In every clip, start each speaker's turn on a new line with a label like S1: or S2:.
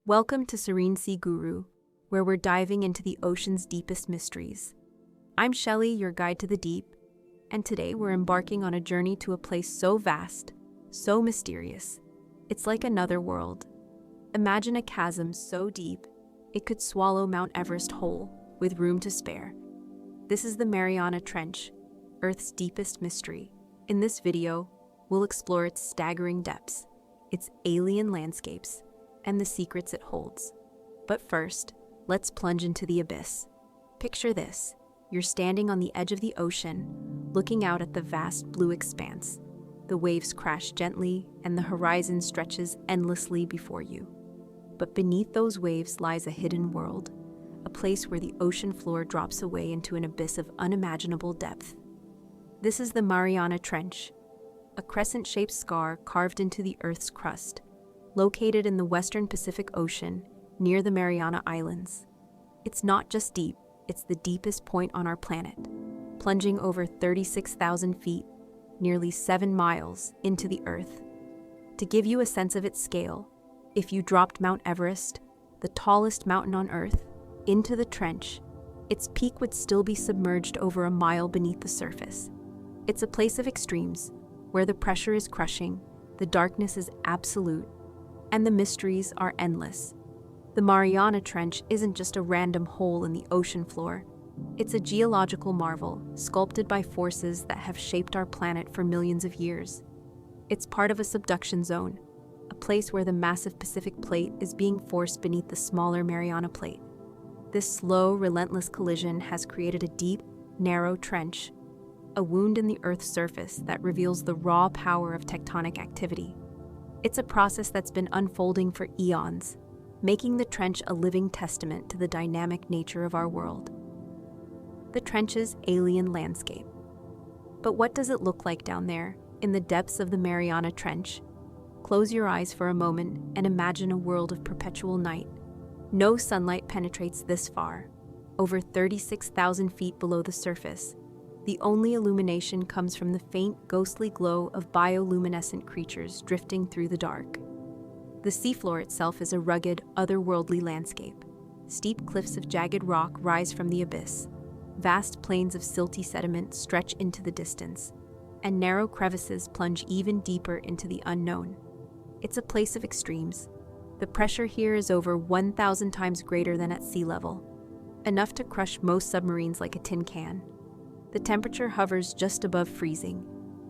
S1: Welcome to Serene Sea Guru, where we're diving into the ocean's deepest mysteries. I'm Shelley, your guide to the deep, and today we're embarking on a journey to a place so vast, so mysterious. It's like another world. Imagine a chasm so deep, it could swallow Mount Everest whole, with room to spare. This is the Mariana Trench, Earth's deepest mystery. In this video, we'll explore its staggering depths, its alien landscapes, and the secrets it holds. But first, let's plunge into the abyss. Picture this. You're standing on the edge of the ocean, looking out at the vast blue expanse. The waves crash gently, and the horizon stretches endlessly before you. But beneath those waves lies a hidden world, a place where the ocean floor drops away into an abyss of unimaginable depth. This is the Mariana Trench, a crescent-shaped scar carved into the Earth's crust, located in the western Pacific Ocean, near the Mariana Islands. It's not just deep, it's the deepest point on our planet, plunging over 36,000 feet, nearly 7 miles, into the Earth. To give you a sense of its scale, if you dropped Mount Everest, the tallest mountain on Earth, into the trench, its peak would still be submerged over a mile beneath the surface. It's a place of extremes, where the pressure is crushing, the darkness is absolute, and the mysteries are endless. The Mariana Trench isn't just a random hole in the ocean floor. It's a geological marvel, sculpted by forces that have shaped our planet for millions of years. It's part of a subduction zone, a place where the massive Pacific Plate is being forced beneath the smaller Mariana Plate. This slow, relentless collision has created a deep, narrow trench, a wound in the Earth's surface that reveals the raw power of tectonic activity. It's a process that's been unfolding for eons, making the trench a living testament to the dynamic nature of our world. The trench's alien landscape. But what does it look like down there, in the depths of the Mariana Trench? Close your eyes for a moment and imagine a world of perpetual night. No sunlight penetrates this far. Over 36,000 feet below the surface, the only illumination comes from the faint, ghostly glow of bioluminescent creatures drifting through the dark. The seafloor itself is a rugged, otherworldly landscape. Steep cliffs of jagged rock rise from the abyss. Vast plains of silty sediment stretch into the distance, and narrow crevices plunge even deeper into the unknown. It's a place of extremes. The pressure here is over 1,000 times greater than at sea level, enough to crush most submarines like a tin can. The temperature hovers just above freezing,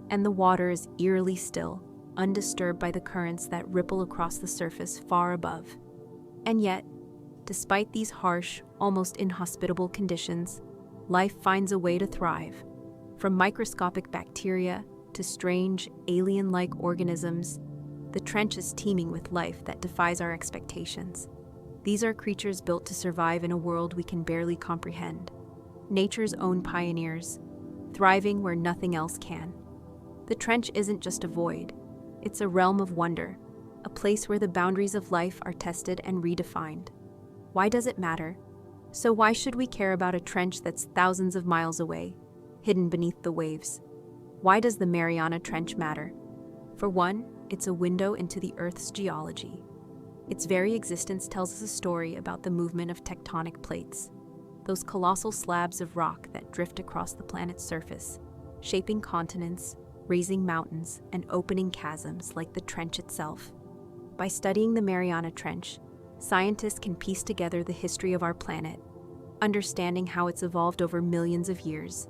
S1: and the water is eerily still, undisturbed by the currents that ripple across the surface far above. And yet, despite these harsh, almost inhospitable conditions, life finds a way to thrive. From microscopic bacteria to strange, alien-like organisms, the trench is teeming with life that defies our expectations. These are creatures built to survive in a world we can barely comprehend. Nature's own pioneers, thriving where nothing else can. The trench isn't just a void, it's a realm of wonder, a place where the boundaries of life are tested and redefined. Why does it matter? So why should we care about a trench that's thousands of miles away, hidden beneath the waves? Why does the Mariana Trench matter? For one, it's a window into the Earth's geology. Its very existence tells us a story about the movement of tectonic plates, those colossal slabs of rock that drift across the planet's surface, shaping continents, raising mountains, and opening chasms like the trench itself. By studying the Mariana Trench, scientists can piece together the history of our planet, understanding how it's evolved over millions of years.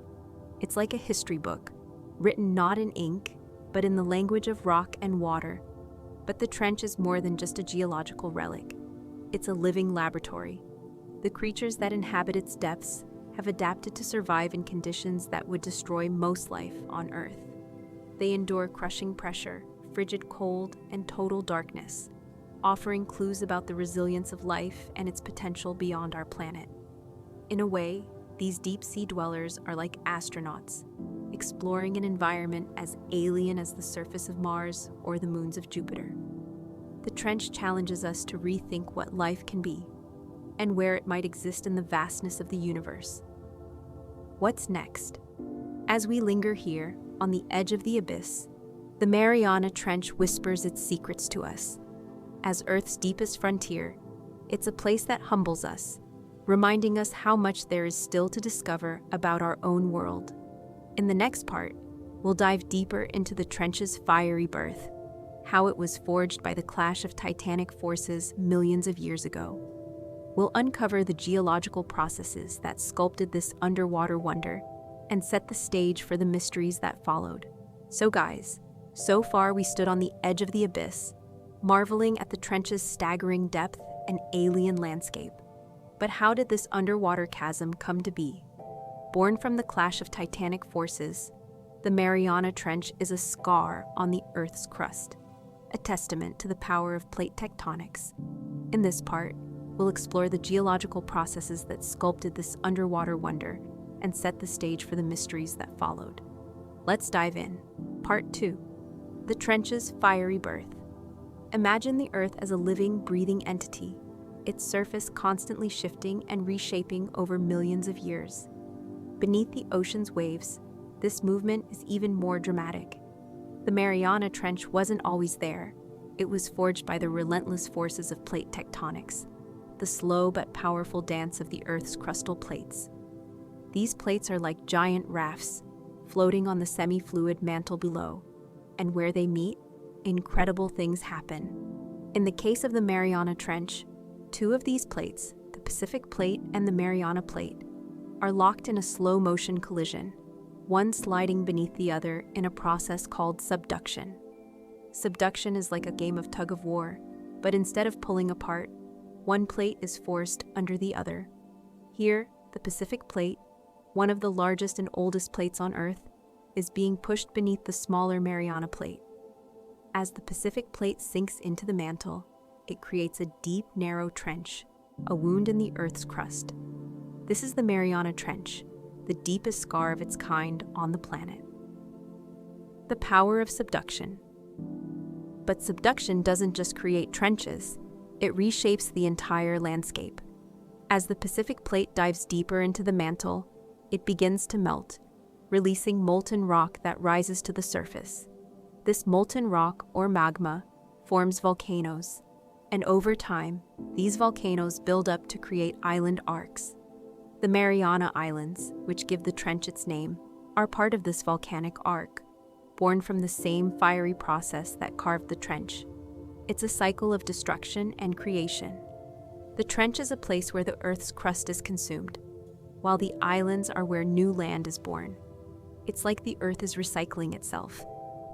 S1: It's like a history book, written not in ink, but in the language of rock and water. But the trench is more than just a geological relic. It's a living laboratory. The creatures that inhabit its depths have adapted to survive in conditions that would destroy most life on Earth. They endure crushing pressure, frigid cold, and total darkness, offering clues about the resilience of life and its potential beyond our planet. In a way, these deep-sea dwellers are like astronauts, exploring an environment as alien as the surface of Mars or the moons of Jupiter. The trench challenges us to rethink what life can be, and where it might exist in the vastness of the universe. What's next? As we linger here, on the edge of the abyss, the Mariana Trench whispers its secrets to us. As Earth's deepest frontier, It's a place that humbles us, reminding us how much there is still to discover about our own world. In the next part, we'll dive deeper into the trench's fiery birth, how it was forged by the clash of titanic forces millions of years ago. We'll uncover the geological processes that sculpted this underwater wonder and set the stage for the mysteries that followed. So guys, so far we stood on the edge of the abyss, marveling at the trench's staggering depth and alien landscape. But how did this underwater chasm come to be? Born from the clash of titanic forces, the Mariana Trench is a scar on the Earth's crust, a testament to the power of plate tectonics. In this part, we'll explore the geological processes that sculpted this underwater wonder and set the stage for the mysteries that followed. Let's dive in. Part 2. The trench's fiery birth. Imagine the Earth as a living, breathing entity, its surface constantly shifting and reshaping over millions of years. Beneath the ocean's waves, this movement is even more dramatic. The Mariana Trench wasn't always there. It was forged by the relentless forces of plate tectonics, the slow but powerful dance of the Earth's crustal plates. These plates are like giant rafts, floating on the semi-fluid mantle below, and where they meet, incredible things happen. In the case of the Mariana Trench, two of these plates, the Pacific Plate and the Mariana Plate, are locked in a slow-motion collision, one sliding beneath the other in a process called subduction. Subduction is like a game of tug-of-war, but instead of pulling apart, one plate is forced under the other. Here, the Pacific Plate, one of the largest and oldest plates on Earth, is being pushed beneath the smaller Mariana Plate. As the Pacific Plate sinks into the mantle, it creates a deep, narrow trench, a wound in the Earth's crust. This is the Mariana Trench, the deepest scar of its kind on the planet. The power of subduction. But subduction doesn't just create trenches, it reshapes the entire landscape. As the Pacific Plate dives deeper into the mantle, it begins to melt, releasing molten rock that rises to the surface. This molten rock, or magma, forms volcanoes, and over time, these volcanoes build up to create island arcs. The Mariana Islands, which give the trench its name, are part of this volcanic arc, born from the same fiery process that carved the trench. It's a cycle of destruction and creation. The trench is a place where the Earth's crust is consumed, while the islands are where new land is born. It's like the Earth is recycling itself,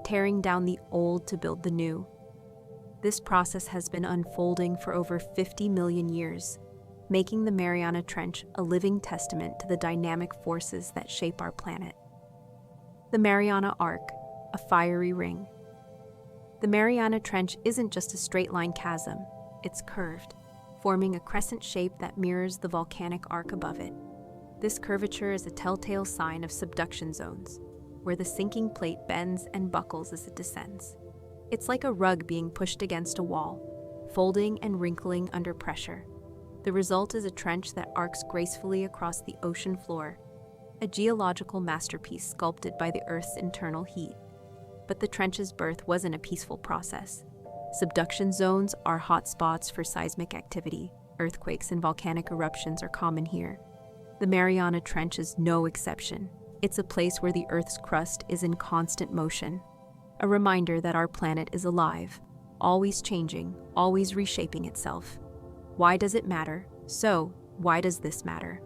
S1: tearing down the old to build the new. This process has been unfolding for over 50 million years, making the Mariana Trench a living testament to the dynamic forces that shape our planet. The Mariana Arc, a fiery ring. The Mariana Trench isn't just a straight-line chasm, it's curved, forming a crescent shape that mirrors the volcanic arc above it. This curvature is a telltale sign of subduction zones, where the sinking plate bends and buckles as it descends. It's like a rug being pushed against a wall, folding and wrinkling under pressure. The result is a trench that arcs gracefully across the ocean floor, a geological masterpiece sculpted by the Earth's internal heat. But the trench's birth wasn't a peaceful process. Subduction zones are hot spots for seismic activity. Earthquakes and volcanic eruptions are common here. The Mariana Trench is no exception. It's a place where the Earth's crust is in constant motion, a reminder that our planet is alive, always changing, always reshaping itself. Why does it matter? So, why does this matter?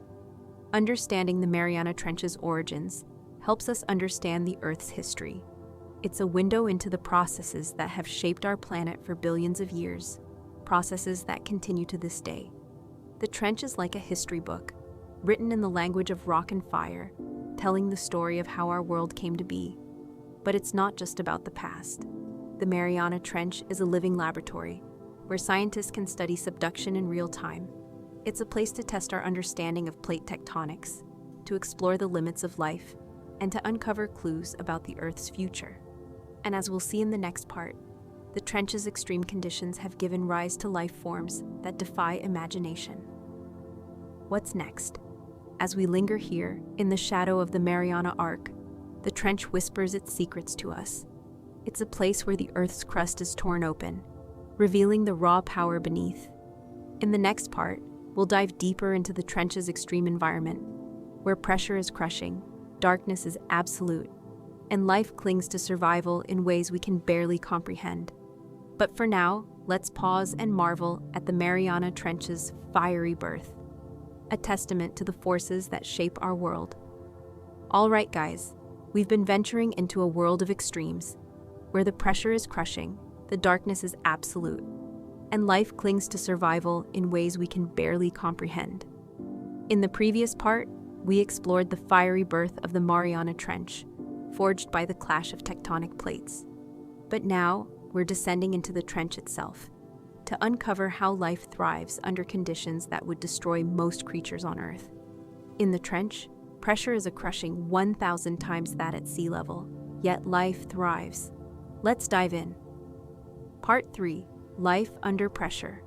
S1: Understanding the Mariana Trench's origins helps us understand the Earth's history. It's a window into the processes that have shaped our planet for billions of years, processes that continue to this day. The trench is like a history book, written in the language of rock and fire, telling the story of how our world came to be. But it's not just about the past. The Mariana Trench is a living laboratory, where scientists can study subduction in real time. It's a place to test our understanding of plate tectonics, to explore the limits of life, and to uncover clues about the Earth's future. And as we'll see in the next part, the trench's extreme conditions have given rise to life forms that defy imagination. What's next? As we linger here, in the shadow of the Mariana Arc, the trench whispers its secrets to us. It's a place where the Earth's crust is torn open, revealing the raw power beneath. In the next part, we'll dive deeper into the trench's extreme environment, where pressure is crushing, darkness is absolute, and life clings to survival in ways we can barely comprehend. But for now, let's pause and marvel at the Mariana Trench's fiery birth, a testament to the forces that shape our world. All right, guys, we've been venturing into a world of extremes, where the pressure is crushing, the darkness is absolute, and life clings to survival in ways we can barely comprehend. In the previous part, we explored the fiery birth of the Mariana Trench, forged by the clash of tectonic plates. But now, we're descending into the trench itself, to uncover how life thrives under conditions that would destroy most creatures on Earth. In the trench, pressure is a crushing 1,000 times that at sea level, yet life thrives. Let's dive in. Part 3. Life under pressure.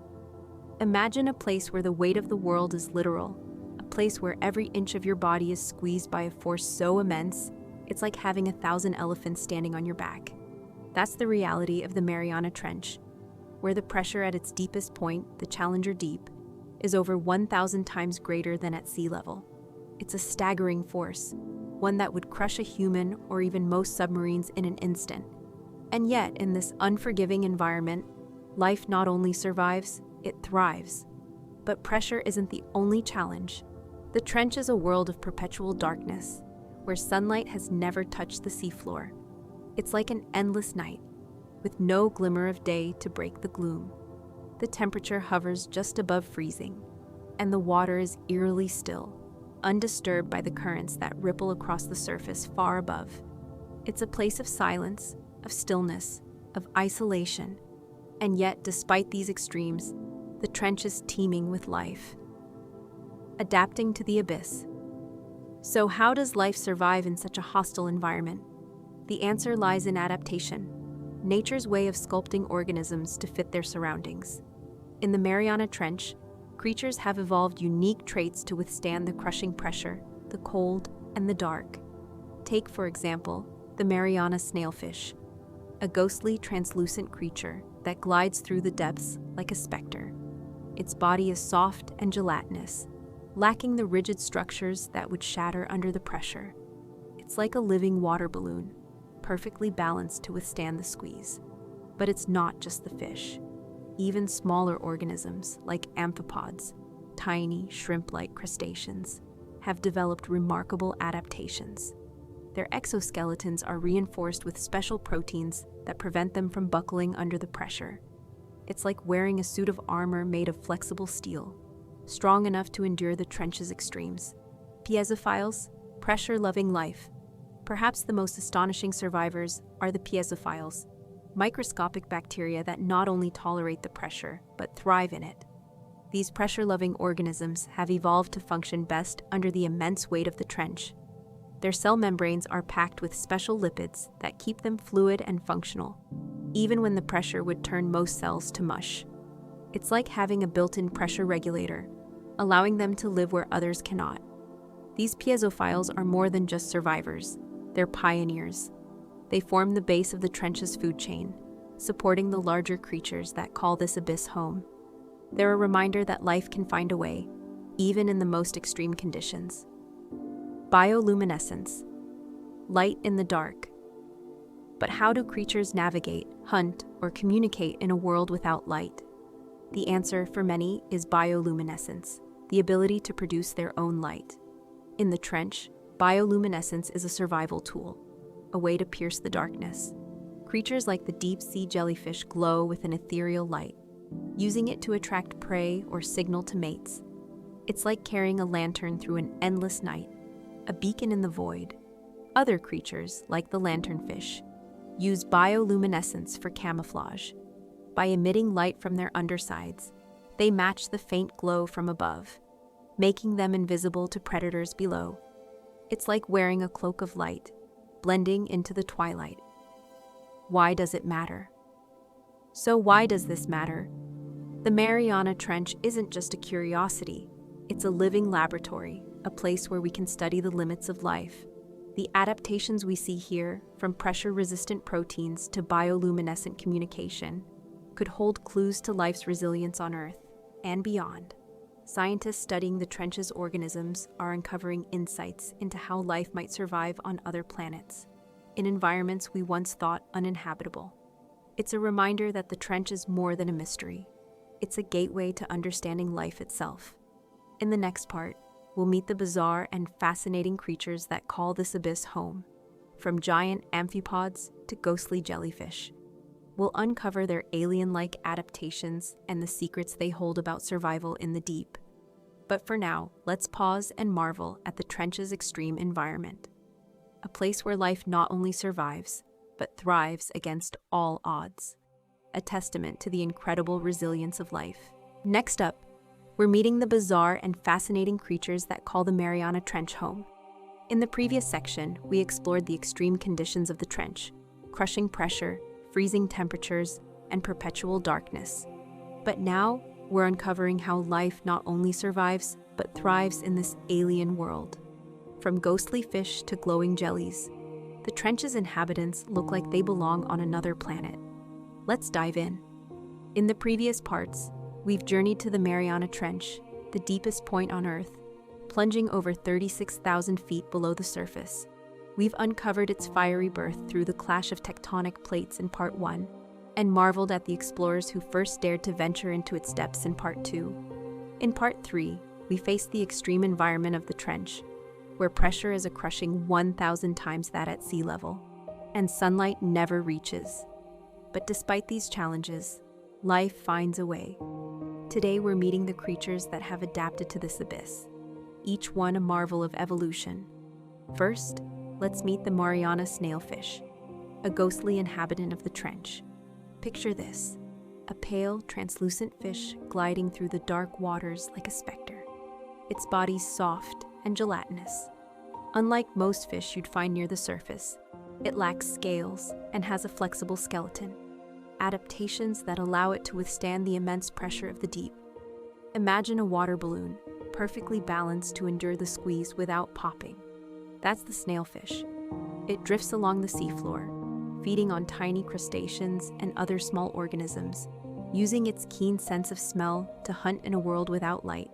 S1: Imagine a place where the weight of the world is literal, a place where every inch of your body is squeezed by a force so immense, it's like having 1,000 elephants standing on your back. That's the reality of the Mariana Trench, where the pressure at its deepest point, the Challenger Deep, is over 1,000 times greater than at sea level. It's a staggering force, one that would crush a human or even most submarines in an instant. And yet, in this unforgiving environment, life not only survives, it thrives. But pressure isn't the only challenge. The trench is a world of perpetual darkness, where sunlight has never touched the seafloor. It's like an endless night, with no glimmer of day to break the gloom. The temperature hovers just above freezing, and the water is eerily still, undisturbed by the currents that ripple across the surface far above. It's a place of silence, of stillness, of isolation, and yet, despite these extremes, the trench is teeming with life. Adapting to the abyss. So how does life survive in such a hostile environment? The answer lies in adaptation, nature's way of sculpting organisms to fit their surroundings. In the Mariana Trench, creatures have evolved unique traits to withstand the crushing pressure, the cold, and the dark. Take, for example, the Mariana snailfish, a ghostly, translucent creature that glides through the depths like a specter. Its body is soft and gelatinous, lacking the rigid structures that would shatter under the pressure. It's like a living water balloon, perfectly balanced to withstand the squeeze. But it's not just the fish. Even smaller organisms, like amphipods, tiny shrimp-like crustaceans, have developed remarkable adaptations. Their exoskeletons are reinforced with special proteins that prevent them from buckling under the pressure. It's like wearing a suit of armor made of flexible steel, strong enough to endure the trench's extremes. Piezophiles, pressure-loving life. Perhaps the most astonishing survivors are the piezophiles, microscopic bacteria that not only tolerate the pressure, but thrive in it. These pressure-loving organisms have evolved to function best under the immense weight of the trench. Their cell membranes are packed with special lipids that keep them fluid and functional, even when the pressure would turn most cells to mush. It's like having a built-in pressure regulator, allowing them to live where others cannot. These piezophiles are more than just survivors, they're pioneers. They form the base of the trench's food chain, supporting the larger creatures that call this abyss home. They're a reminder that life can find a way, even in the most extreme conditions. Bioluminescence. Light in the dark. But how do creatures navigate, hunt, or communicate in a world without light? The answer for many is bioluminescence, the ability to produce their own light. In the trench, bioluminescence is a survival tool, a way to pierce the darkness. Creatures like the deep-sea jellyfish glow with an ethereal light, using it to attract prey or signal to mates. It's like carrying a lantern through an endless night, a beacon in the void. Other creatures, like the lanternfish, use bioluminescence for camouflage. By emitting light from their undersides, they match the faint glow from above, making them invisible to predators below. It's like wearing a cloak of light, blending into the twilight. Why does it matter? So why does this matter? The Mariana Trench isn't just a curiosity, it's a living laboratory, a place where we can study the limits of life. The adaptations we see here, from pressure-resistant proteins to bioluminescent communication, could hold clues to life's resilience on Earth. and beyond. Scientists studying the trench's organisms are uncovering insights into how life might survive on other planets, in environments we once thought uninhabitable. It's a reminder that the trench is more than a mystery. It's a gateway to understanding life itself. In the next part, we'll meet the bizarre and fascinating creatures that call this abyss home, from giant amphipods to ghostly jellyfish. We'll uncover their alien-like adaptations and the secrets they hold about survival in the deep. But for now, let's pause and marvel at the trench's extreme environment. A place where life not only survives, but thrives against all odds. A testament to the incredible resilience of life. Next up, we're meeting the bizarre and fascinating creatures that call the Mariana Trench home. In the previous section, we explored the extreme conditions of the trench, crushing pressure, freezing temperatures, and perpetual darkness. But now, we're uncovering how life not only survives, but thrives in this alien world. From ghostly fish to glowing jellies, the trench's inhabitants look like they belong on another planet. Let's dive in. In the previous parts, we've journeyed to the Mariana Trench, the deepest point on Earth, plunging over 36,000 feet below the surface. We've uncovered its fiery birth through the clash of tectonic plates in Part 1, and marveled at the explorers who first dared to venture into its depths in Part 2. In Part 3, we faced the extreme environment of the trench, where pressure is a crushing 1,000 times that at sea level, and sunlight never reaches. But despite these challenges, life finds a way. Today we're meeting the creatures that have adapted to this abyss, each one a marvel of evolution. First, let's meet the Mariana snailfish, a ghostly inhabitant of the trench. Picture this, a pale, translucent fish gliding through the dark waters like a specter. Its body's soft and gelatinous. Unlike most fish you'd find near the surface, it lacks scales and has a flexible skeleton, adaptations that allow it to withstand the immense pressure of the deep. Imagine a water balloon, perfectly balanced to endure the squeeze without popping. That's the snailfish. It drifts along the seafloor, feeding on tiny crustaceans and other small organisms, using its keen sense of smell to hunt in a world without light.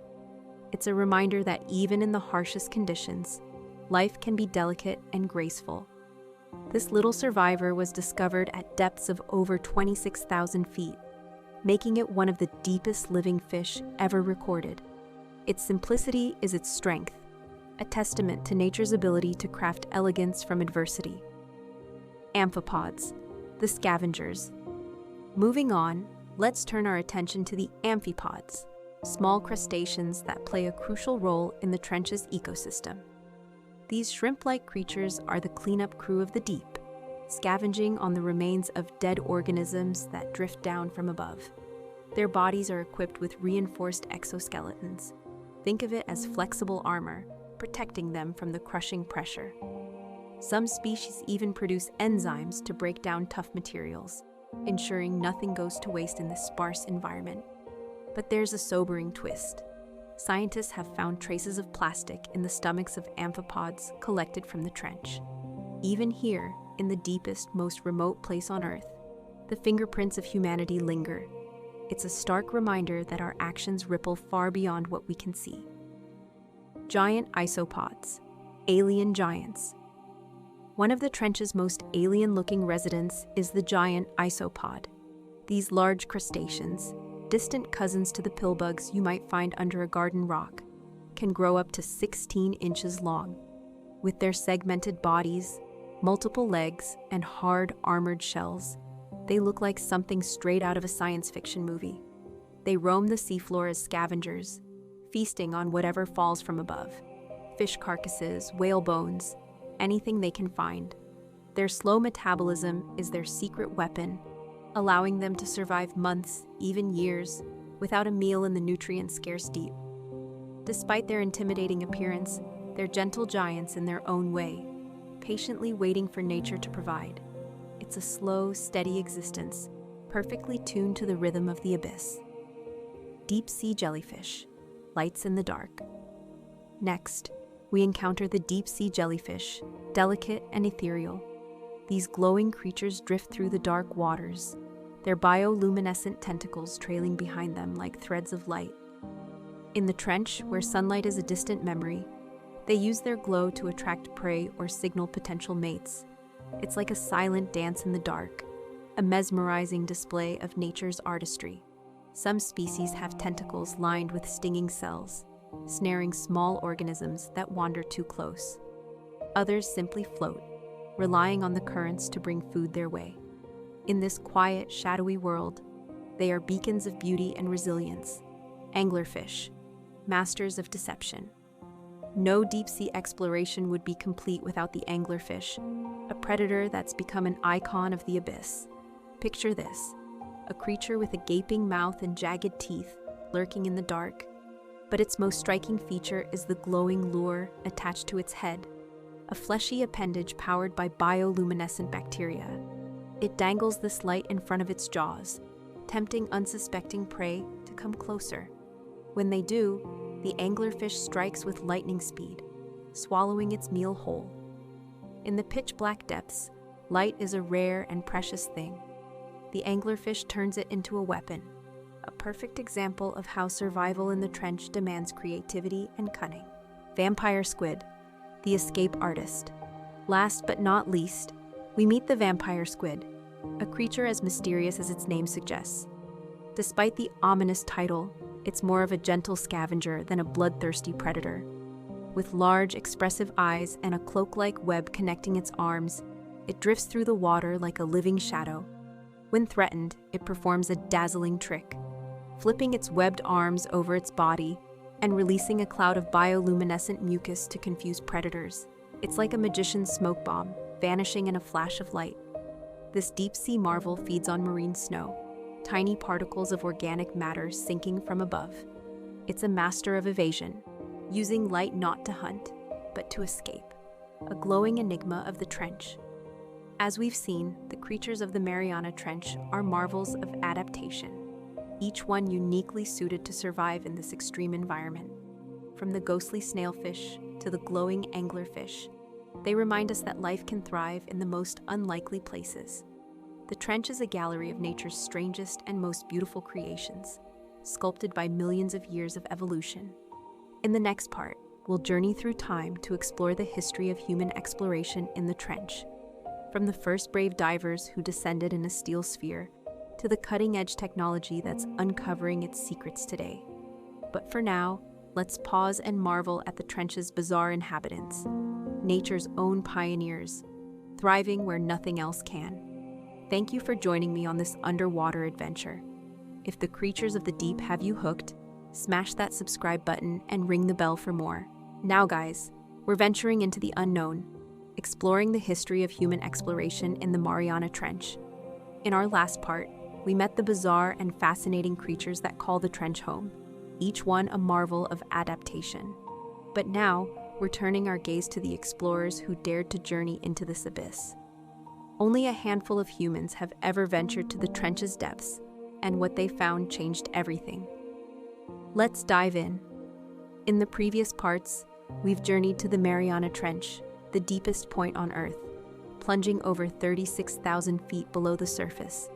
S1: It's a reminder that even in the harshest conditions, life can be delicate and graceful. This little survivor was discovered at depths of over 26,000 feet, making it one of the deepest living fish ever recorded. Its simplicity is its strength, a testament to nature's ability to craft elegance from adversity. Amphipods, the scavengers. Moving on, let's turn our attention to the amphipods, small crustaceans that play a crucial role in the trench's ecosystem. These shrimp-like creatures are the cleanup crew of the deep, scavenging on the remains of dead organisms that drift down from above. Their bodies are equipped with reinforced exoskeletons. Think of it as flexible armor, protecting them from the crushing pressure. Some species even produce enzymes to break down tough materials, ensuring nothing goes to waste in this sparse environment. But there's a sobering twist. Scientists have found traces of plastic in the stomachs of amphipods collected from the trench. Even here, in the deepest, most remote place on Earth, the fingerprints of humanity linger. It's a stark reminder that our actions ripple far beyond what we can see. Giant isopods, alien giants. One of the trench's most alien-looking residents is the giant isopod. These large crustaceans, distant cousins to the pillbugs you might find under a garden rock, can grow up to 16 inches long. With their segmented bodies, multiple legs, and hard, armored shells, they look like something straight out of a science fiction movie. They roam the seafloor as scavengers, feasting on whatever falls from above. Fish carcasses, whale bones, anything they can find. Their slow metabolism is their secret weapon, allowing them to survive months, even years, without a meal in the nutrient-scarce deep. Despite their intimidating appearance, they're gentle giants in their own way, patiently waiting for nature to provide. It's a slow, steady existence, perfectly tuned to the rhythm of the abyss. Deep-sea jellyfish, lights in the dark. Next, we encounter the deep-sea jellyfish, delicate and ethereal. These glowing creatures drift through the dark waters, their bioluminescent tentacles trailing behind them like threads of light. In the trench, where sunlight is a distant memory, they use their glow to attract prey or signal potential mates. It's like a silent dance in the dark, a mesmerizing display of nature's artistry. Some species have tentacles lined with stinging cells, snaring small organisms that wander too close. Others simply float, relying on the currents to bring food their way. In this quiet, shadowy world, they are beacons of beauty and resilience, anglerfish, masters of deception. No deep-sea exploration would be complete without the anglerfish, a predator that's become an icon of the abyss. Picture this, a creature with a gaping mouth and jagged teeth lurking in the dark, but its most striking feature is the glowing lure attached to its head, a fleshy appendage powered by bioluminescent bacteria. It dangles this light in front of its jaws, tempting unsuspecting prey to come closer. When they do, the anglerfish strikes with lightning speed, swallowing its meal whole. In the pitch-black depths, light is a rare and precious thing. The anglerfish turns it into a weapon, a perfect example of how survival in the trench demands creativity and cunning. Vampire squid, the escape artist. Last but not least, we meet the vampire squid, a creature as mysterious as its name suggests. Despite the ominous title, it's more of a gentle scavenger than a bloodthirsty predator. With large, expressive eyes and a cloak-like web connecting its arms, it drifts through the water like a living shadow. When threatened, it performs a dazzling trick, flipping its webbed arms over its body and releasing a cloud of bioluminescent mucus to confuse predators. It's like a magician's smoke bomb, vanishing in a flash of light. This deep-sea marvel feeds on marine snow, tiny particles of organic matter sinking from above. It's a master of evasion, using light not to hunt, but to escape, a glowing enigma of the trench. As we've seen, the creatures of the Mariana Trench are marvels of adaptation, each one uniquely suited to survive in this extreme environment. From the ghostly snailfish to the glowing anglerfish, they remind us that life can thrive in the most unlikely places. The trench is a gallery of nature's strangest and most beautiful creations, sculpted by millions of years of evolution. In the next part, we'll journey through time to explore the history of human exploration in the trench, from the first brave divers who descended in a steel sphere to the cutting-edge technology that's uncovering its secrets today. But for now, let's pause and marvel at the trench's bizarre inhabitants, nature's own pioneers, thriving where nothing else can. Thank you for joining me on this underwater adventure. If the creatures of the deep have you hooked, smash that subscribe button and ring the bell for more. Now guys, we're venturing into the unknown, exploring the history of human exploration in the Mariana Trench. In our last part, we met the bizarre and fascinating creatures that call the trench home, each one a marvel of adaptation. But now, we're turning our gaze to the explorers who dared to journey into this abyss. Only a handful of humans have ever ventured to the trench's depths, and what they found changed everything. Let's dive in. In the previous parts, we've journeyed to the Mariana Trench, the deepest point on Earth, plunging over 36,000 feet below the surface.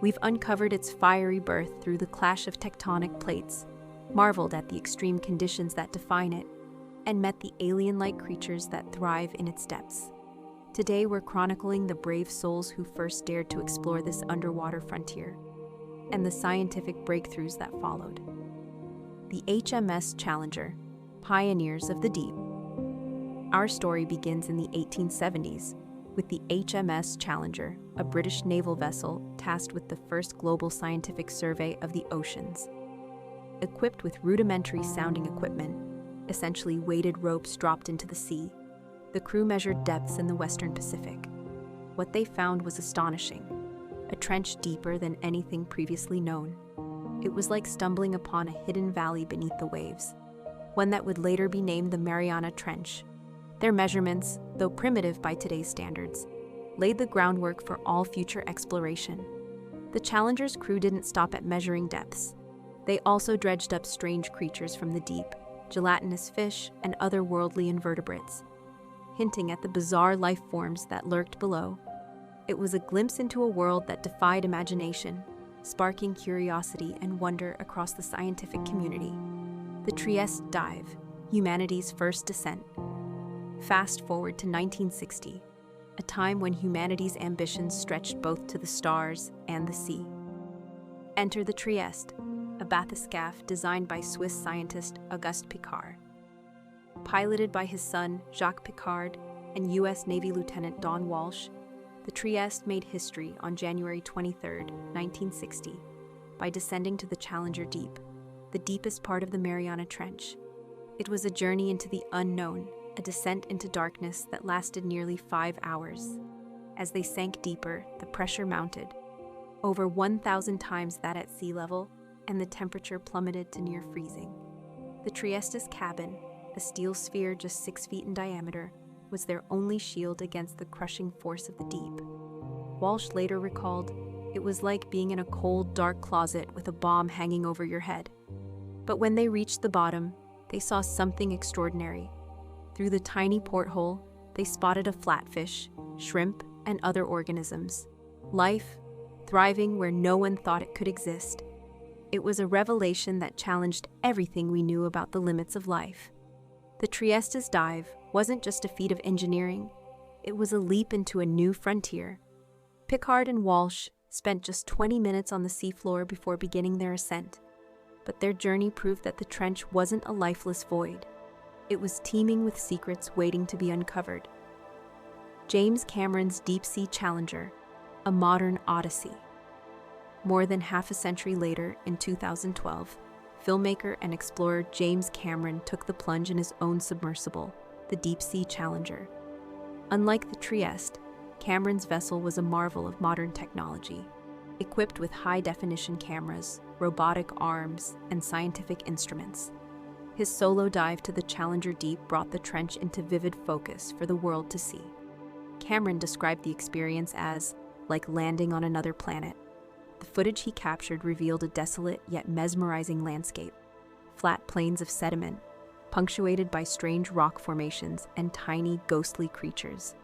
S1: We've uncovered its fiery birth through the clash of tectonic plates, marveled at the extreme conditions that define it, and met the alien-like creatures that thrive in its depths. Today we're chronicling the brave souls who first dared to explore this underwater frontier, and the scientific breakthroughs that followed. The HMS Challenger, Pioneers of the Deep. Our story begins in the 1870s, with the HMS Challenger, a British naval vessel tasked with the first global scientific survey of the oceans. Equipped with rudimentary sounding equipment, essentially weighted ropes dropped into the sea, the crew measured depths in the Western Pacific. What they found was astonishing, a trench deeper than anything previously known. It was like stumbling upon a hidden valley beneath the waves, one that would later be named the Mariana Trench. Their measurements, though primitive by today's standards, laid the groundwork for all future exploration. The Challenger's crew didn't stop at measuring depths. They also dredged up strange creatures from the deep, gelatinous fish and otherworldly invertebrates, hinting at the bizarre life forms that lurked below. It was a glimpse into a world that defied imagination, sparking curiosity and wonder across the scientific community. The Trieste Dive, humanity's first descent. Fast forward to 1960, a time when humanity's ambitions stretched both to the stars and the sea. Enter the Trieste, a bathyscaphe designed by Swiss scientist Auguste Piccard. Piloted by his son Jacques Piccard and U.S. Navy Lieutenant Don Walsh, the Trieste made history on January 23, 1960, by descending to the Challenger Deep, the deepest part of the Mariana Trench. It was a journey into the unknown, a descent into darkness that lasted nearly 5 hours. As they sank deeper, the pressure mounted, over 1,000 times that at sea level, and the temperature plummeted to near freezing. The Trieste's cabin, a steel sphere just 6 feet in diameter, was their only shield against the crushing force of the deep. Walsh later recalled, "It was like being in a cold, dark closet with a bomb hanging over your head." But when they reached the bottom, they saw something extraordinary. Through the tiny porthole, they spotted a flatfish, shrimp, and other organisms. Life, thriving where no one thought it could exist. It was a revelation that challenged everything we knew about the limits of life. The Trieste's dive wasn't just a feat of engineering, it was a leap into a new frontier. Piccard and Walsh spent just 20 minutes on the seafloor before beginning their ascent, but their journey proved that the trench wasn't a lifeless void. It was teeming with secrets waiting to be uncovered. James Cameron's Deep-Sea Challenger, a modern odyssey. More than half a century later, in 2012, filmmaker and explorer James Cameron took the plunge in his own submersible, the Deep-Sea Challenger. Unlike the Trieste, Cameron's vessel was a marvel of modern technology, equipped with high-definition cameras, robotic arms, and scientific instruments. His solo dive to the Challenger Deep brought the trench into vivid focus for the world to see. Cameron described the experience as like landing on another planet. The footage he captured revealed a desolate yet mesmerizing landscape, flat plains of sediment, punctuated by strange rock formations and tiny, ghostly creatures.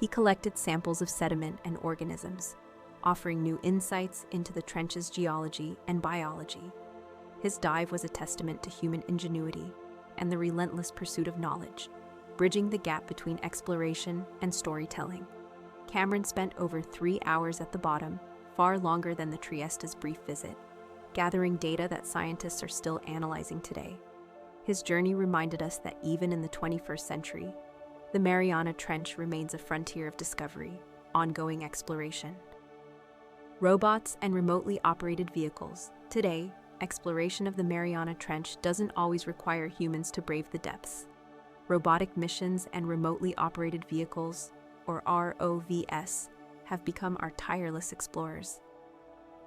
S1: He collected samples of sediment and organisms, offering new insights into the trench's geology and biology. His dive was a testament to human ingenuity and the relentless pursuit of knowledge, bridging the gap between exploration and storytelling. Cameron spent over 3 hours at the bottom, far longer than the Trieste's brief visit, gathering data that scientists are still analyzing today. His journey reminded us that even in the 21st century, the Mariana Trench remains a frontier of discovery, ongoing exploration. Robots and remotely operated vehicles. Today, exploration of the Mariana Trench doesn't always require humans to brave the depths. Robotic missions and remotely operated vehicles, or ROVs, have become our tireless explorers.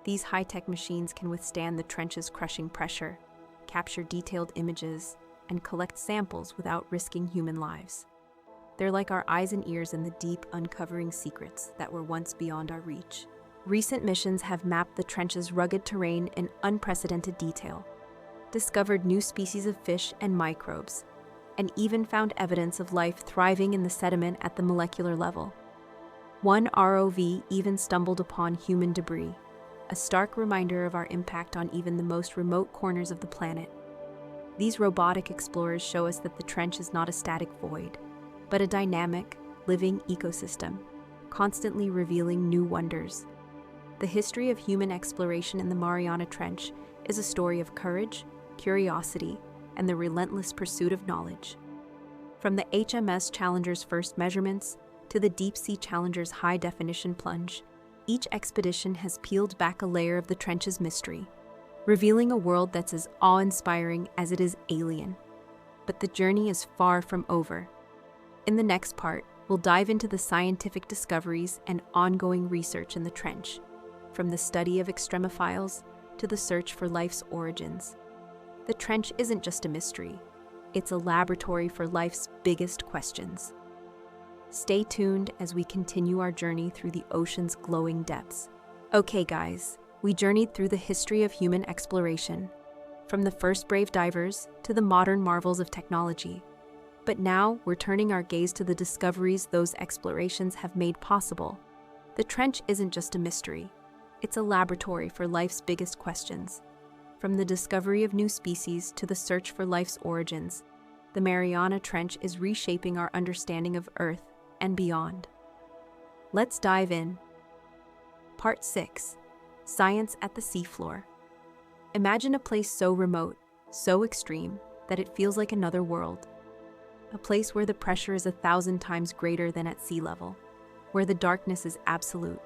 S1: These high-tech machines can withstand the trench's crushing pressure, capture detailed images, and collect samples without risking human lives. They're like our eyes and ears in the deep, uncovering secrets that were once beyond our reach. Recent missions have mapped the trench's rugged terrain in unprecedented detail, discovered new species of fish and microbes, and even found evidence of life thriving in the sediment at the molecular level. One ROV even stumbled upon human debris, a stark reminder of our impact on even the most remote corners of the planet. These robotic explorers show us that the trench is not a static void, but a dynamic, living ecosystem, constantly revealing new wonders. The history of human exploration in the Mariana Trench is a story of courage, curiosity, and the relentless pursuit of knowledge. From the HMS Challenger's first measurements to the Deep-Sea Challenger's high-definition plunge, each expedition has peeled back a layer of the trench's mystery, revealing a world that's as awe-inspiring as it is alien. But the journey is far from over. In the next part, we'll dive into the scientific discoveries and ongoing research in the trench, from the study of extremophiles to the search for life's origins. The trench isn't just a mystery, it's a laboratory for life's biggest questions. Stay tuned as we continue our journey through the ocean's glowing depths. Okay guys, we journeyed through the history of human exploration, from the first brave divers to the modern marvels of technology. But now we're turning our gaze to the discoveries those explorations have made possible. The trench isn't just a mystery, it's a laboratory for life's biggest questions. From the discovery of new species to the search for life's origins, the Mariana Trench is reshaping our understanding of Earth and beyond. Let's dive in. Part 6. Science at the Seafloor. Imagine a place so remote, so extreme, that it feels like another world. A place where the pressure is 1,000 times greater than at sea level, where the darkness is absolute,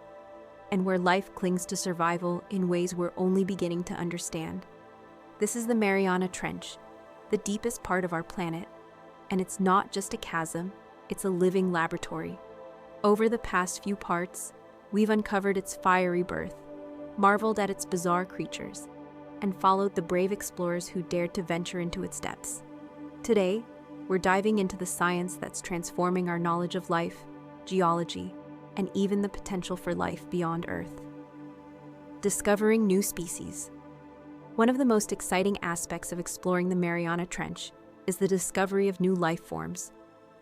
S1: and where life clings to survival in ways we're only beginning to understand. This is the Mariana Trench, the deepest part of our planet, and it's not just a chasm, it's a living laboratory. Over the past few parts, we've uncovered its fiery birth, marveled at its bizarre creatures, and followed the brave explorers who dared to venture into its depths. Today, we're diving into the science that's transforming our knowledge of life, geology, and even the potential for life beyond Earth. Discovering new species. One of the most exciting aspects of exploring the Mariana Trench is the discovery of new life forms.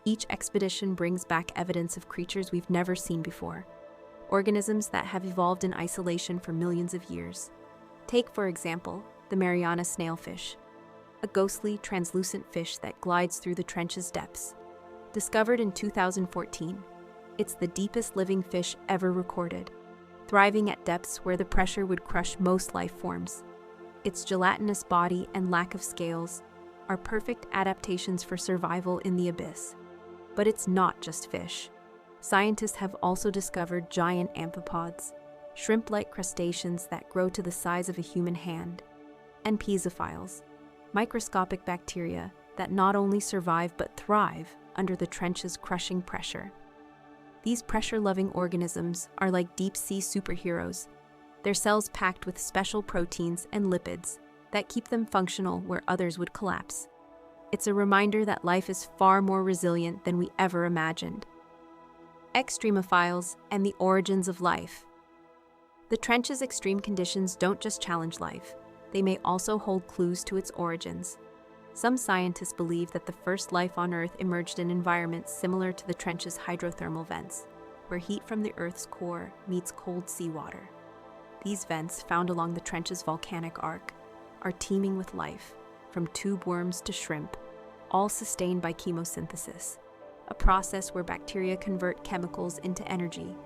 S1: Each expedition brings back evidence of creatures we've never seen before, organisms that have evolved in isolation for millions of years. Take, for example, the Mariana snailfish, a ghostly, translucent fish that glides through the trench's depths. Discovered in 2014, it's the deepest living fish ever recorded, thriving at depths where the pressure would crush most life forms. Its gelatinous body and lack of scales are perfect adaptations for survival in the abyss. But it's not just fish. Scientists have also discovered giant amphipods, shrimp-like crustaceans that grow to the size of a human hand, and pisophiles, microscopic bacteria that not only survive but thrive under the trench's crushing pressure. These pressure-loving organisms are like deep-sea superheroes, their cells packed with special proteins and lipids that keep them functional where others would collapse. It's a reminder that life is far more resilient than we ever imagined. Extremophiles and the origins of life. The trench's extreme conditions don't just challenge life, they may also hold clues to its origins. Some scientists believe that the first life on Earth emerged in environments similar to the trench's hydrothermal vents, where heat from the Earth's core meets cold seawater. These vents, found along the trench's volcanic arc, are teeming with life, from tube worms to shrimp, all sustained by chemosynthesis, a process where bacteria convert chemicals into energy,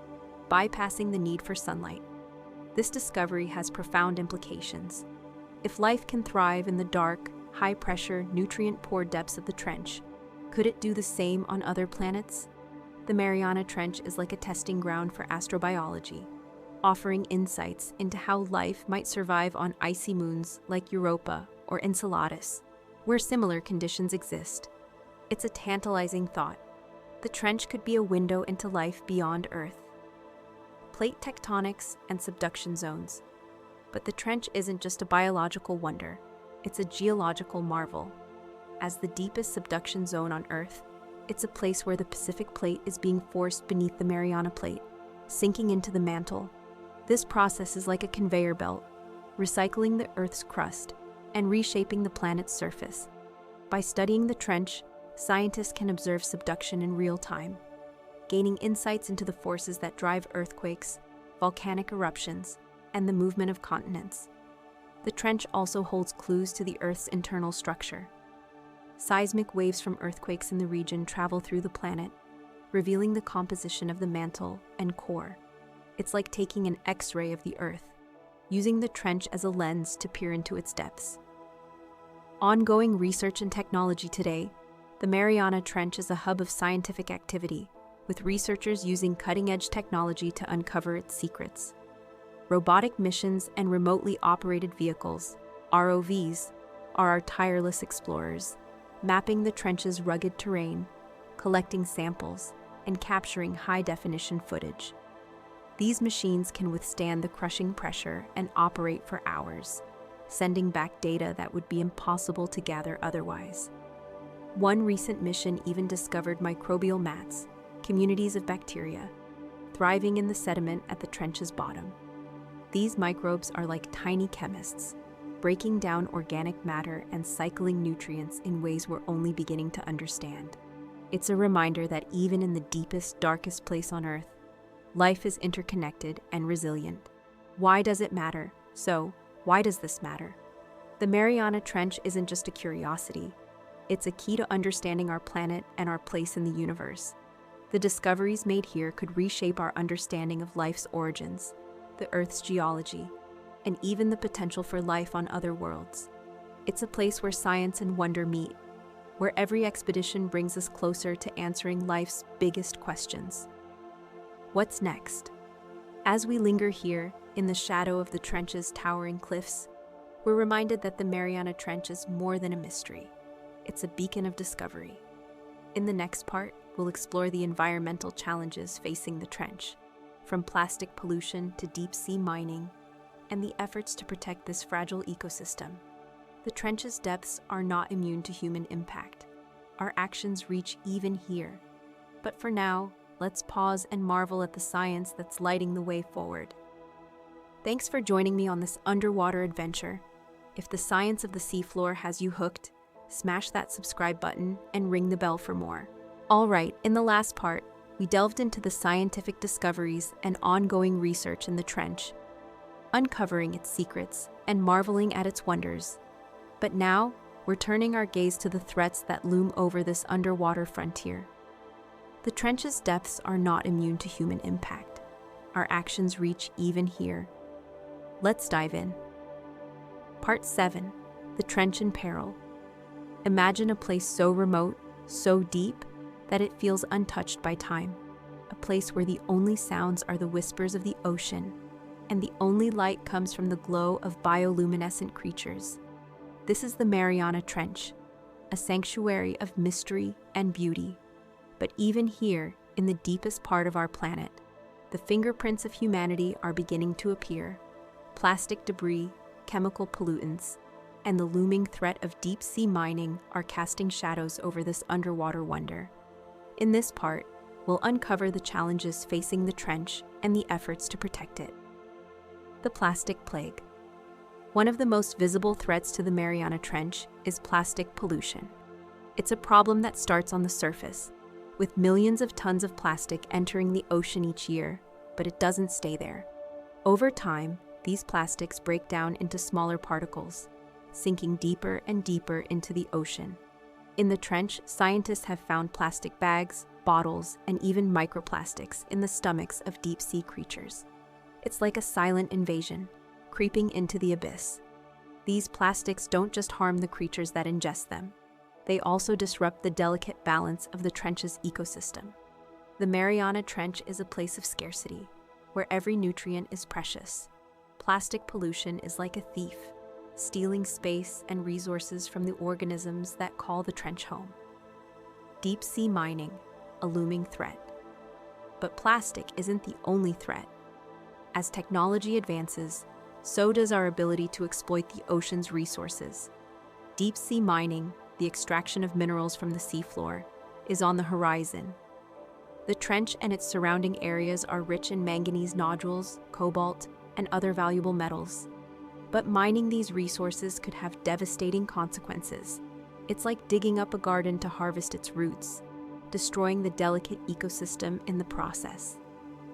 S1: bypassing the need for sunlight. This discovery has profound implications. If life can thrive in the dark, high-pressure, nutrient-poor depths of the trench, could it do the same on other planets? The Mariana Trench is like a testing ground for astrobiology, offering insights into how life might survive on icy moons like Europa or Enceladus, where similar conditions exist. It's a tantalizing thought. The trench could be a window into life beyond Earth. Plate tectonics and subduction zones. But the trench isn't just a biological wonder, it's a geological marvel. As the deepest subduction zone on Earth, it's a place where the Pacific Plate is being forced beneath the Mariana Plate, sinking into the mantle. This process is like a conveyor belt, recycling the Earth's crust and reshaping the planet's surface. By studying the trench, scientists can observe subduction in real time, gaining insights into the forces that drive earthquakes, volcanic eruptions, and the movement of continents. The trench also holds clues to the Earth's internal structure. Seismic waves from earthquakes in the region travel through the planet, revealing the composition of the mantle and core. It's like taking an X-ray of the Earth, using the trench as a lens to peer into its depths. Ongoing research and technology today, the Mariana Trench is a hub of scientific activity, with researchers using cutting-edge technology to uncover its secrets. Robotic missions and remotely operated vehicles, ROVs, are our tireless explorers, mapping the trench's rugged terrain, collecting samples, and capturing high-definition footage. These machines can withstand the crushing pressure and operate for hours, sending back data that would be impossible to gather otherwise. One recent mission even discovered microbial mats, communities of bacteria, thriving in the sediment at the trench's bottom. These microbes are like tiny chemists, breaking down organic matter and cycling nutrients in ways we're only beginning to understand. It's a reminder that even in the deepest, darkest place on Earth, life is interconnected and resilient. Why does it matter? So, why does this matter? The Mariana Trench isn't just a curiosity. It's a key to understanding our planet and our place in the universe. The discoveries made here could reshape our understanding of life's origins, the Earth's geology, and even the potential for life on other worlds. It's a place where science and wonder meet, where every expedition brings us closer to answering life's biggest questions. What's next? As we linger here, in the shadow of the trench's towering cliffs, we're reminded that the Mariana Trench is more than a mystery. It's a beacon of discovery. In the next part, we'll explore the environmental challenges facing the trench, from plastic pollution to deep-sea mining, and the efforts to protect this fragile ecosystem. The trench's depths are not immune to human impact. Our actions reach even here. But for now, let's pause and marvel at the science that's lighting the way forward. Thanks for joining me on this underwater adventure. If the science of the seafloor has you hooked, smash that subscribe button and ring the bell for more. All right, in the last part, we delved into the scientific discoveries and ongoing research in the trench, uncovering its secrets and marveling at its wonders. But now, we're turning our gaze to the threats that loom over this underwater frontier. The trench's depths are not immune to human impact. Our actions reach even here. Let's dive in. Part 7. The Trench in Peril. Imagine a place so remote, so deep, that it feels untouched by time. A place where the only sounds are the whispers of the ocean, and the only light comes from the glow of bioluminescent creatures. This is the Mariana Trench, a sanctuary of mystery and beauty. But even here, in the deepest part of our planet, the fingerprints of humanity are beginning to appear. Plastic debris, chemical pollutants, and the looming threat of deep-sea mining are casting shadows over this underwater wonder. In this part, we'll uncover the challenges facing the trench and the efforts to protect it. The plastic plague. One of the most visible threats to the Mariana Trench is plastic pollution. It's a problem that starts on the surface, with millions of tons of plastic entering the ocean each year, but it doesn't stay there. Over time, these plastics break down into smaller particles, sinking deeper and deeper into the ocean. In the trench, scientists have found plastic bags, bottles, and even microplastics in the stomachs of deep-sea creatures. It's like a silent invasion, creeping into the abyss. These plastics don't just harm the creatures that ingest them. They also disrupt the delicate balance of the trench's ecosystem. The Mariana Trench is a place of scarcity, where every nutrient is precious. Plastic pollution is like a thief, stealing space and resources from the organisms that call the trench home. Deep-sea mining, a looming threat. But plastic isn't the only threat. As technology advances, so does our ability to exploit the ocean's resources. Deep-sea mining, the extraction of minerals from the seafloor, is on the horizon. The trench and its surrounding areas are rich in manganese nodules, cobalt, and other valuable metals. But mining these resources could have devastating consequences. It's like digging up a garden to harvest its roots, destroying the delicate ecosystem in the process.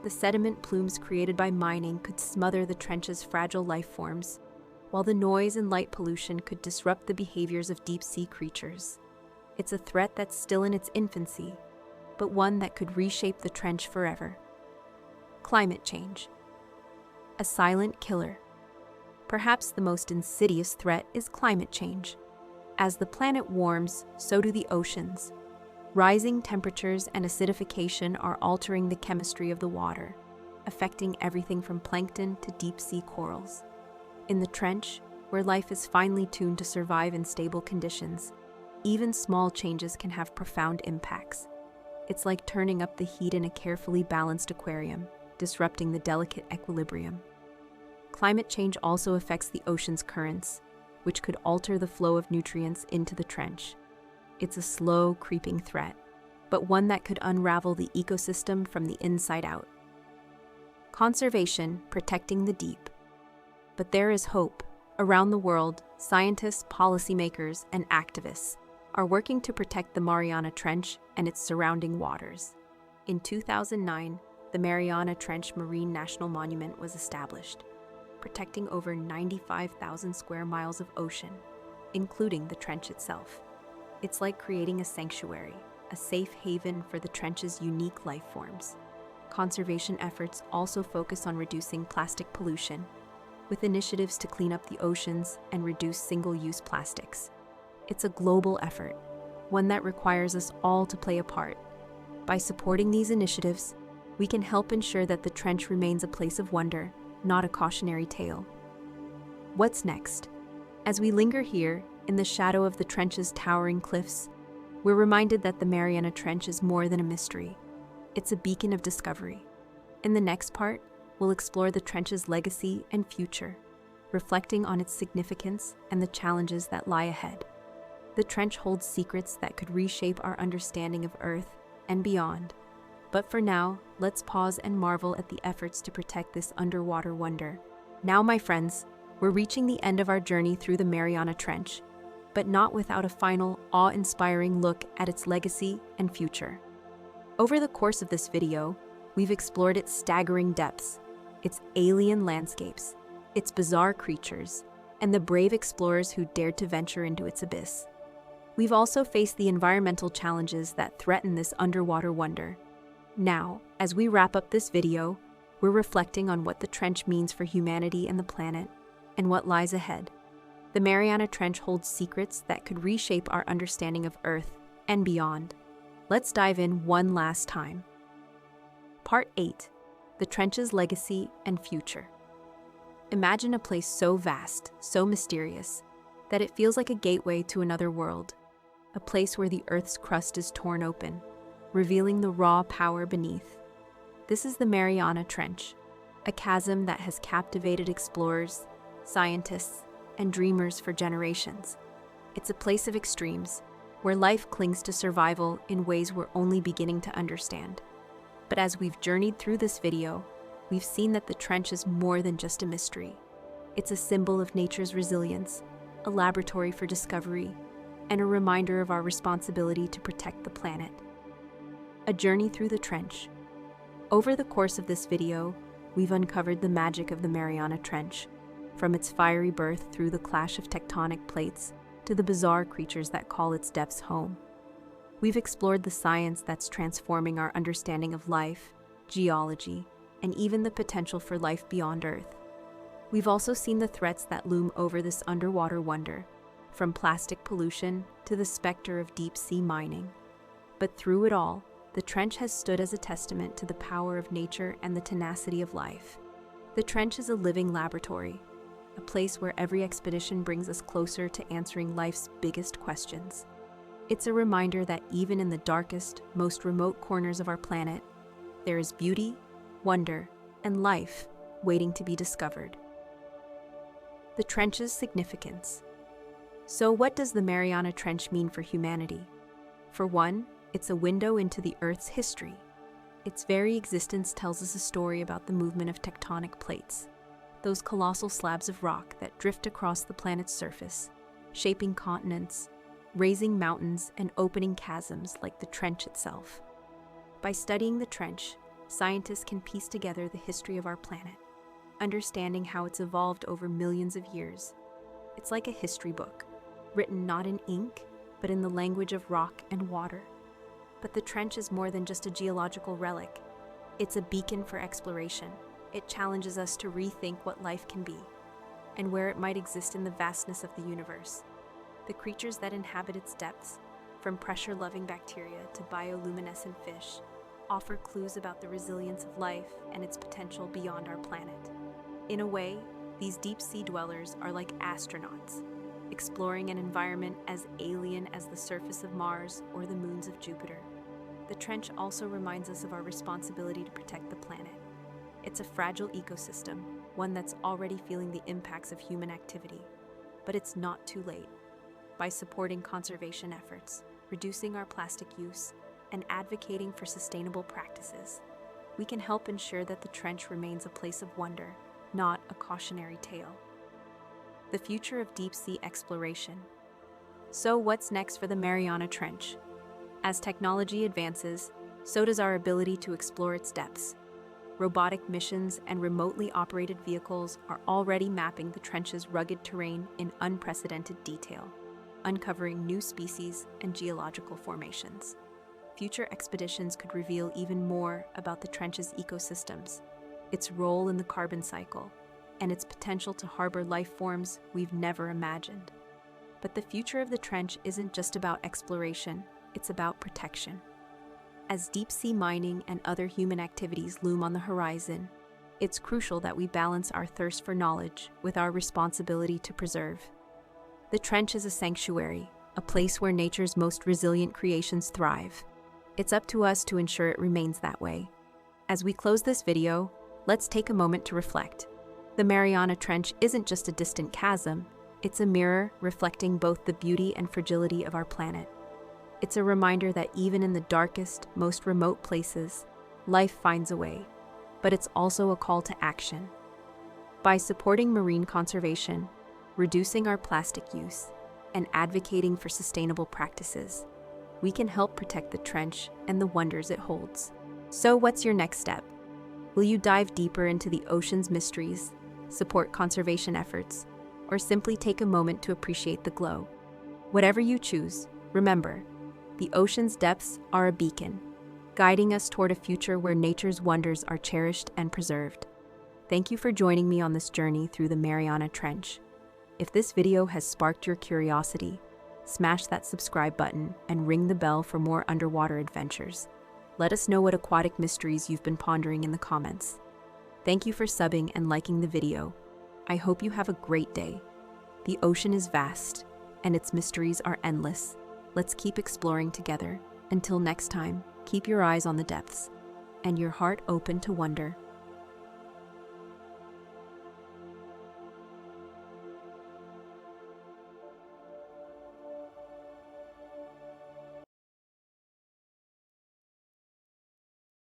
S1: The sediment plumes created by mining could smother the trench's fragile life forms, while the noise and light pollution could disrupt the behaviors of deep-sea creatures. It's a threat that's still in its infancy, but one that could reshape the trench forever. Climate change. A silent killer. Perhaps the most insidious threat is climate change. As the planet warms, so do the oceans. Rising temperatures and acidification are altering the chemistry of the water, affecting everything from plankton to deep-sea corals. In the trench, where life is finely tuned to survive in stable conditions, even small changes can have profound impacts. It's like turning up the heat in a carefully balanced aquarium, disrupting the delicate equilibrium. Climate change also affects the ocean's currents, which could alter the flow of nutrients into the trench. It's a slow, creeping threat, but one that could unravel the ecosystem from the inside out. Conservation, protecting the deep. But there is hope. Around the world, scientists, policymakers, and activists are working to protect the Mariana Trench and its surrounding waters. In 2009, the Mariana Trench Marine National Monument was established, protecting over 95,000 square miles of ocean, including the trench itself. It's like creating a sanctuary, a safe haven for the trench's unique life forms. Conservation efforts also focus on reducing plastic pollution, with initiatives to clean up the oceans and reduce single-use plastics. It's a global effort, one that requires us all to play a part. By supporting these initiatives, we can help ensure that the trench remains a place of wonder, not a cautionary tale. What's next? As we linger here, in the shadow of the trench's towering cliffs, we're reminded that the Mariana Trench is more than a mystery. It's a beacon of discovery. In the next part, we'll explore the trench's legacy and future, reflecting on its significance and the challenges that lie ahead. The trench holds secrets that could reshape our understanding of Earth and beyond. But for now, let's pause and marvel at the efforts to protect this underwater wonder. Now, my friends, we're reaching the end of our journey through the Mariana Trench, but not without a final, awe-inspiring look at its legacy and future. Over the course of this video, we've explored its staggering depths, its alien landscapes, its bizarre creatures, and the brave explorers who dared to venture into its abyss. We've also faced the environmental challenges that threaten this underwater wonder. Now, as we wrap up this video, we're reflecting on what the trench means for humanity and the planet, and what lies ahead. The Mariana Trench holds secrets that could reshape our understanding of Earth and beyond. Let's dive in one last time. Part 8. The Trench's Legacy and Future. Imagine a place so vast, so mysterious, that it feels like a gateway to another world, a place where the Earth's crust is torn open, revealing the raw power beneath. This is the Mariana Trench, a chasm that has captivated explorers, scientists, and dreamers for generations. It's a place of extremes, where life clings to survival in ways we're only beginning to understand. But as we've journeyed through this video, we've seen that the trench is more than just a mystery. It's a symbol of nature's resilience, a laboratory for discovery, and a reminder of our responsibility to protect the planet. A journey through the trench. Over the course of this video, we've uncovered the magic of the Mariana Trench, from its fiery birth through the clash of tectonic plates to the bizarre creatures that call its depths home. We've explored the science that's transforming our understanding of life, geology, and even the potential for life beyond Earth. We've also seen the threats that loom over this underwater wonder, from plastic pollution to the specter of deep-sea mining. But through it all, the trench has stood as a testament to the power of nature and the tenacity of life. The trench is a living laboratory, a place where every expedition brings us closer to answering life's biggest questions. It's a reminder that even in the darkest, most remote corners of our planet, there is beauty, wonder, and life waiting to be discovered. The trench's significance. So what does the Mariana Trench mean for humanity? For one, it's a window into the Earth's history. Its very existence tells us a story about the movement of tectonic plates, those colossal slabs of rock that drift across the planet's surface, shaping continents, raising mountains, and opening chasms like the trench itself. By studying the trench, scientists can piece together the history of our planet, understanding how it's evolved over millions of years. It's like a history book, written not in ink, but in the language of rock and water. But the trench is more than just a geological relic. It's a beacon for exploration. It challenges us to rethink what life can be, and where it might exist in the vastness of the universe. The creatures that inhabit its depths, from pressure-loving bacteria to bioluminescent fish, offer clues about the resilience of life and its potential beyond our planet. In a way, these deep-sea dwellers are like astronauts, exploring an environment as alien as the surface of Mars or the moons of Jupiter. The trench also reminds us of our responsibility to protect the planet. It's a fragile ecosystem, one that's already feeling the impacts of human activity. But it's not too late. By supporting conservation efforts, reducing our plastic use, and advocating for sustainable practices, we can help ensure that the trench remains a place of wonder, not a cautionary tale. The future of deep-sea exploration. So what's next for the Mariana Trench? As technology advances, so does our ability to explore its depths. robotic missions, and remotely operated vehicles are already mapping the trench's rugged terrain in unprecedented detail, uncovering new species and geological formations. Future expeditions could reveal even more about the trench's ecosystems, its role in the carbon cycle, and its potential to harbor life forms we've never imagined. But the future of the trench isn't just about exploration, it's about protection. As deep-sea mining and other human activities loom on the horizon, it's crucial that we balance our thirst for knowledge with our responsibility to preserve. The trench is a sanctuary, a place where nature's most resilient creations thrive. It's up to us to ensure it remains that way. As we close this video, let's take a moment to reflect. The Mariana Trench isn't just a distant chasm, it's a mirror reflecting both the beauty and fragility of our planet. It's a reminder that even in the darkest, most remote places, life finds a way, but it's also a call to action. By supporting marine conservation, reducing our plastic use, and advocating for sustainable practices, we can help protect the trench and the wonders it holds. So what's your next step? Will you dive deeper into the ocean's mysteries, support conservation efforts, or simply take a moment to appreciate the glow? Whatever you choose, remember, the ocean's depths are a beacon, guiding us toward a future where nature's wonders are cherished and preserved. Thank you for joining me on this journey through the Mariana Trench. If this video has sparked your curiosity, smash that subscribe button and ring the bell for more underwater adventures. Let us know what aquatic mysteries you've been pondering in the comments. Thank you for subbing and liking the video. I hope you have a great day. The ocean is vast, and its mysteries are endless. Let's keep exploring together. Until next time, keep your eyes on the depths and your heart open to wonder.